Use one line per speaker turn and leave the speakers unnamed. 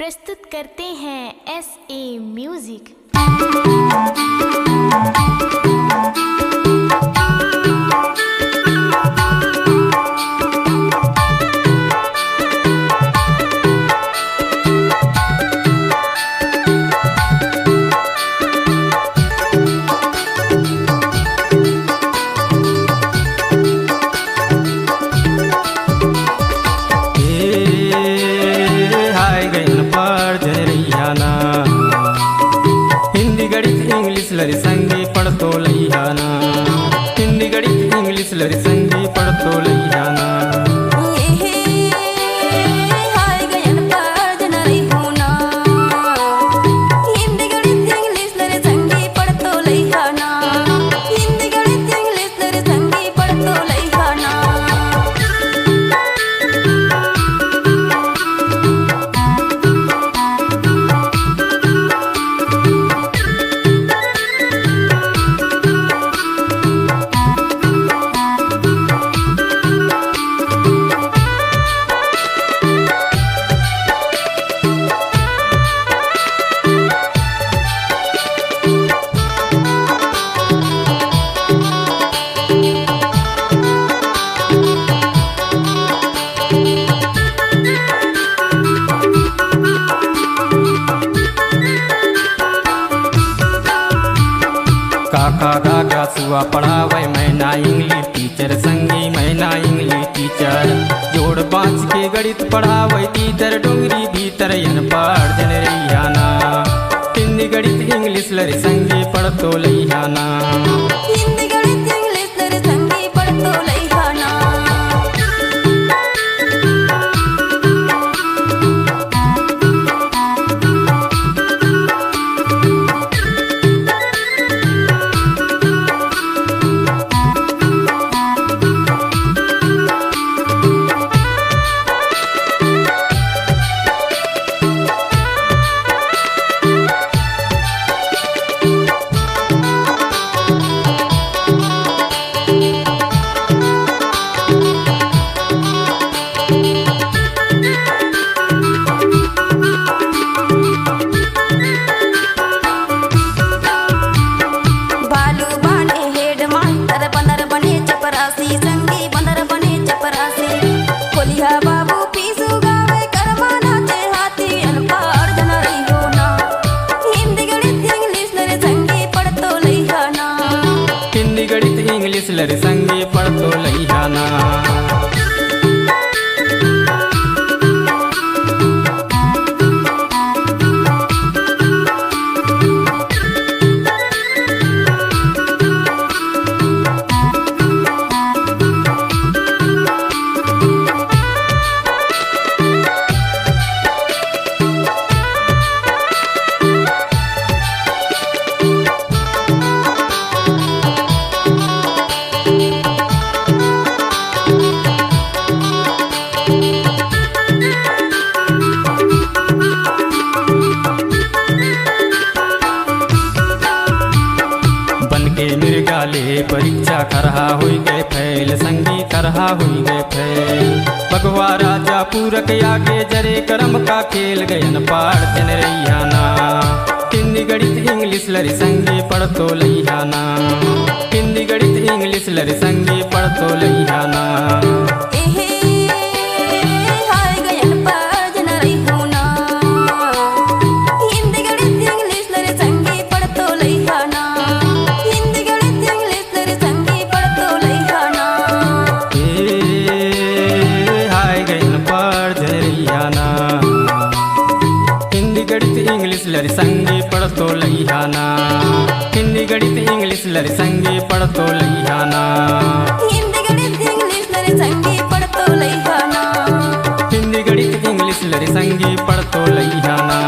प्रस्तुत करते हैं SA म्यूजिक।
हिंदी गणित इंग्लिश लरी संगी पढ़तो लईहाना। हिंदी गणित इंग्लिश लरी संगी पढ़तो लईहाना। काका गागा सुआ पढ़ावे मैना इंग्लिश टीचर संगी मैना इंग्लिश टीचर। जोड़ पाँच के गणित पढ़ावे टीचर डोंगरी भीतर यन पाड़ जन रैयाना। हिंदी गणित इंग्लिश लरी संगी पढ़तो लईहाना।
हिंदी गणित इंग्लिश लरी संगी पढ़तो लईहाना।
इंग्लिश लरी संगी पढ़तो लईहाना। मृगाले परीक्षा करहा हुई गए फैल संगी करहा हुई गए फैल। भगवा राजा पूरक आगे जरे करम का खेल गयन पाड़ जन रैयाना। हिंदी गणित इंग्लिश लरी संगी पढ़तो लईहाना। हिंदी गणित इंग्लिश लरी संगी पढ़तो लईहाना। इंग्लिश लरी संगी पढ़तो लईहाना। हिंदी गणित इंग्लिश लरी संगी पढ़तो लईहाना।
हिंदी गणित इंग्लिश लरी संगी पढ़तो लईहाना।
हिंदी गणित इंग्लिश लरी संगी पढ़तो लईहाना।